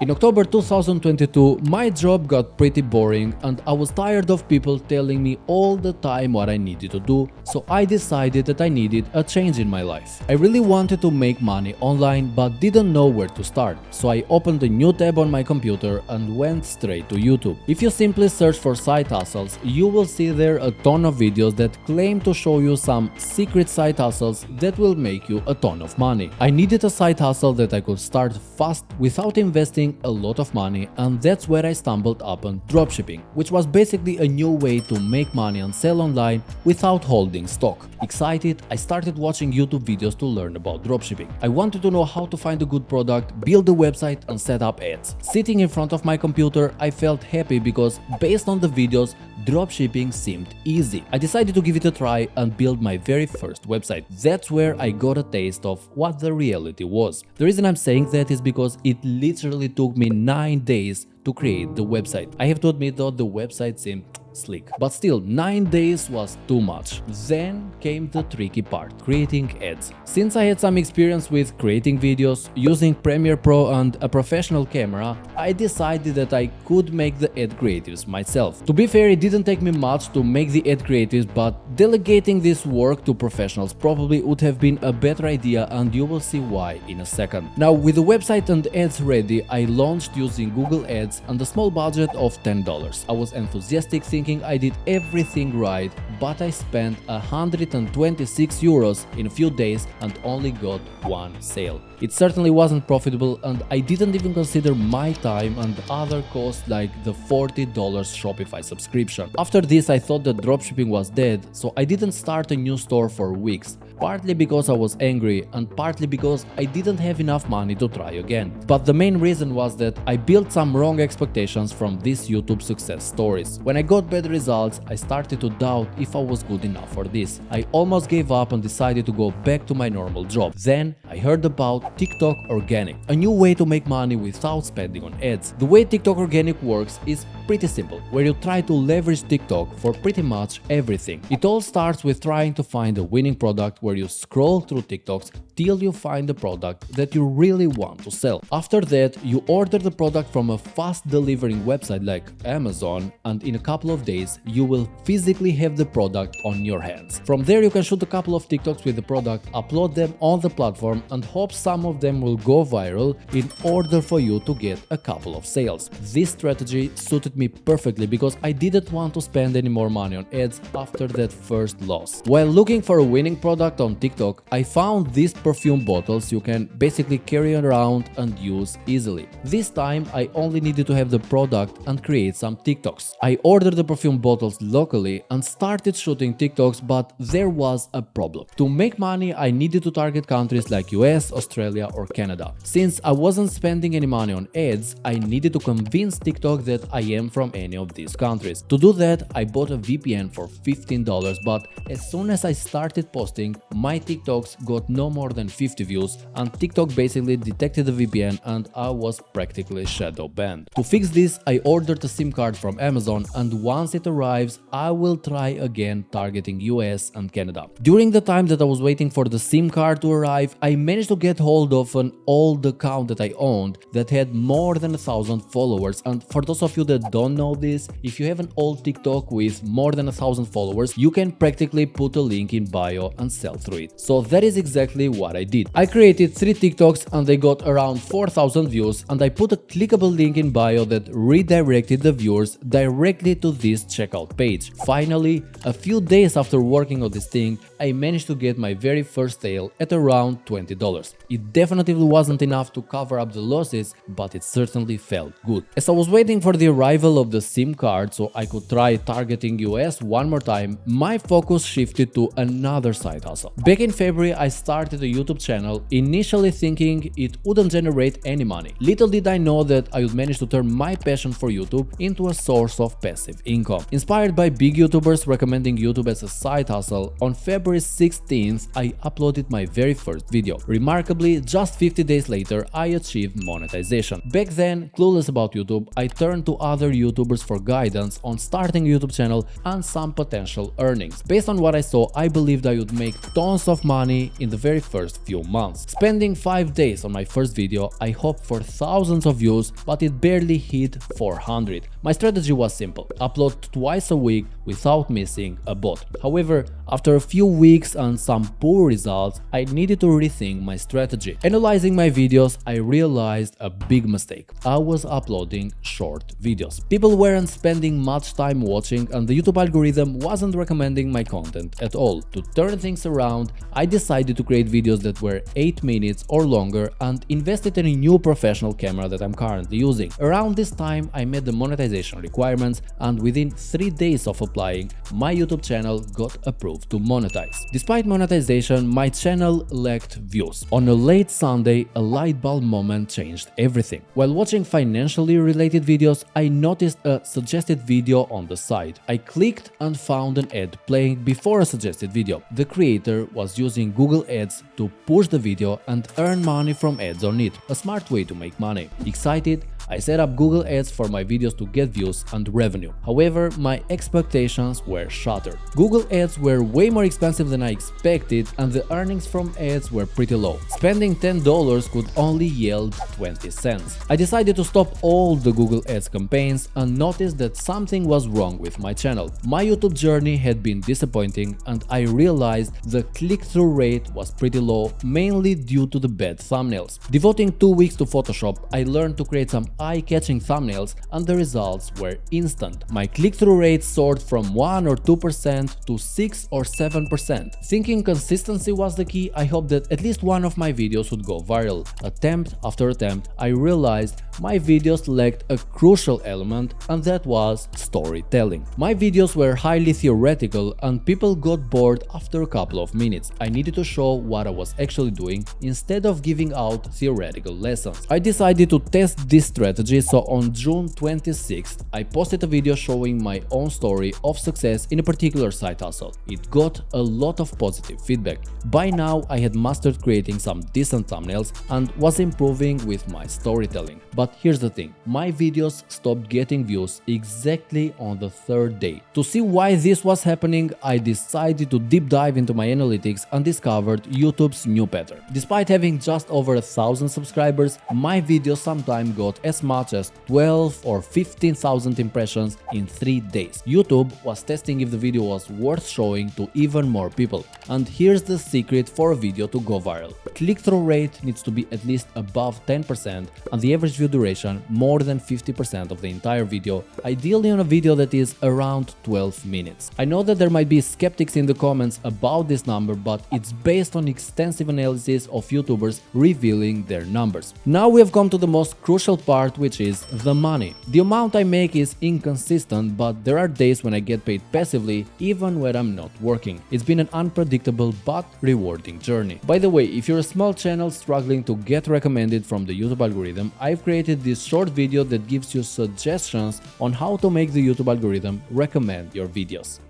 In October 2022, my job got pretty boring and I was tired of people telling me all the time what I needed to do, so I decided that I needed a change in my life. I really wanted to make money online but didn't know where to start, so I opened a new tab on my computer and went straight to YouTube. If you simply search for side hustles, you will see there a ton of videos that claim to show you some secret side hustles that will make you a ton of money. I needed a side hustle that I could start fast without investing a lot of money, and that's where I stumbled upon dropshipping, which was basically a new way to make money and sell online without holding stock. Excited, I started watching YouTube videos to learn about dropshipping. I wanted to know how to find a good product, build a website and set up ads. Sitting in front of my computer, I felt happy because based on the videos, dropshipping seemed easy. I decided to give it a try and build my very first website. That's where I got a taste of what the reality was. The reason I'm saying that is because it literally took me 9 days to create the website. I have to admit though, the website seemed slick, but still 9 days was too much. Then came the tricky part, creating ads. Since I had some experience with creating videos using Premiere Pro and a professional camera, I decided that I could make the ad creatives myself. To be fair, it didn't take me much to make the ad creatives, but delegating this work to professionals probably would have been a better idea, and you will see why in a second. Now, with the website and ads ready, I launched using Google Ads and a small budget of $10. I was enthusiastic, thinking I did everything right, but I spent 126 euros in a few days and only got one sale. It certainly wasn't profitable, and I didn't even consider my time and other costs like the $40 Shopify subscription. After this, I thought that dropshipping was dead, so I didn't start a new store for weeks. Partly because I was angry and partly because I didn't have enough money to try again. But the main reason was that I built some wrong expectations from these YouTube success stories. When I got bad results, I started to doubt if I was good enough for this. I almost gave up and decided to go back to my normal job. Then I heard about TikTok Organic, a new way to make money without spending on ads. The way TikTok Organic works is pretty simple, where you try to leverage TikTok for pretty much everything. It all starts with trying to find a winning product, where you scroll through TikToks till you find the product that you really want to sell. After that, you order the product from a fast delivering website like Amazon, and in a couple of days you will physically have the product on your hands. From there, you can shoot a couple of TikToks with the product, upload them on the platform and hope some of them will go viral in order for you to get a couple of sales. This strategy suited me perfectly because I didn't want to spend any more money on ads after that first loss. While looking for a winning product on TikTok, I found these perfume bottles you can basically carry around and use easily. This time I only needed to have the product and create some TikToks. I ordered the perfume bottles locally and started shooting TikToks, but there was a problem. To make money, I needed to target countries like US, Australia or Canada. Since I wasn't spending any money on ads, I needed to convince TikTok that I am from any of these countries. To do that, I bought a VPN for $15, but as soon as I started posting, my TikToks got no more than 50 views, and TikTok basically detected the VPN and I was practically shadow banned. To fix this, I ordered a SIM card from Amazon, and once it arrives, I will try again targeting US and Canada. During the time that I was waiting for the SIM card to arrive, I managed to get hold of an old account that I owned that had more than 1,000 followers. And for those of you that don't know this, if you have an old TikTok with more than 1,000 followers, you can practically put a link in bio and sell through it. So that is exactly what I did. I created 3 TikToks and they got around 4,000 views, and I put a clickable link in bio that redirected the viewers directly to this checkout page. Finally, a few days after working on this thing, I managed to get my very first sale at around $20. It definitely wasn't enough to cover up the losses, but it certainly felt good. As I was waiting for the arrival of the SIM card so I could try targeting US one more time, my focus shifted to another side hustle. Back in February, I started a YouTube channel, initially thinking it wouldn't generate any money. Little did I know that I would manage to turn my passion for YouTube into a source of passive income. Inspired by big YouTubers recommending YouTube as a side hustle, on February February 16th, I uploaded my very first video. Remarkably, just 50 days later, I achieved monetization. Back then, clueless about YouTube, I turned to other YouTubers for guidance on starting a YouTube channel and some potential earnings. Based on what I saw, I believed I would make tons of money in the very first few months. Spending 5 days on my first video, I hoped for thousands of views, but it barely hit 400. My strategy was simple: upload twice a week without missing a bot. However, after a few weeks and some poor results, I needed to rethink my strategy. Analyzing my videos, I realized a big mistake. I was uploading short videos. People weren't spending much time watching and the YouTube algorithm wasn't recommending my content at all. To turn things around, I decided to create videos that were 8 minutes or longer and invested in a new professional camera that I'm currently using. Around this time, I met the monetization requirements, and within 3 days of applying, my YouTube channel got approved to monetize. Despite monetization, my channel lacked views. On a late Sunday, a light bulb moment changed everything. While watching financially related videos, I noticed a suggested video on the side. I clicked and found an ad playing before a suggested video. The creator was using Google Ads to push the video and earn money from ads on it, a smart way to make money. Excited, I set up Google Ads for my videos to get views and revenue. However, my expectations were shattered. Google Ads were way more expensive than I expected, and the earnings from ads were pretty low. Spending $10 could only yield 20 cents. I decided to stop all the Google Ads campaigns and noticed that something was wrong with my channel. My YouTube journey had been disappointing, and I realized the click-through rate was pretty low, mainly due to the bad thumbnails. Devoting 2 weeks to Photoshop, I learned to create some eye-catching thumbnails, and the results were instant. My click-through rate soared from 1 or 2% to 6 or 7%. Thinking consistency was the key, I hoped that at least one of my videos would go viral. Attempt after attempt, I realized my videos lacked a crucial element, and that was storytelling. My videos were highly theoretical and people got bored after a couple of minutes. I needed to show what I was actually doing instead of giving out theoretical lessons. I decided to test this strategy, so on June 26th, I posted a video showing my own story of success in a particular side hustle. It got a lot of positive feedback. By now, I had mastered creating some decent thumbnails and was improving with my storytelling. But here's the thing, my videos stopped getting views exactly on the 3rd day. To see why this was happening, I decided to deep dive into my analytics and discovered YouTube's new pattern. Despite having just over 1,000 subscribers, my videos sometimes got as much as 12 or 15,000 impressions in 3 days. YouTube was testing if the video was worth showing to even more people. And here's the secret for a video to go viral. Click-through rate needs to be at least above 10% and the average view duration more than 50% of the entire video, ideally on a video that is around 12 minutes. I know that there might be skeptics in the comments about this number, but it's based on extensive analysis of YouTubers revealing their numbers. Now we have come to the most crucial part, which is the money. The amount I make is inconsistent, but there are days when I get paid passively even when I'm not working. It's been an unpredictable but rewarding journey. By the way, if you're a small channel struggling to get recommended from the YouTube algorithm, I've created this short video that gives you suggestions on how to make the YouTube algorithm recommend your videos.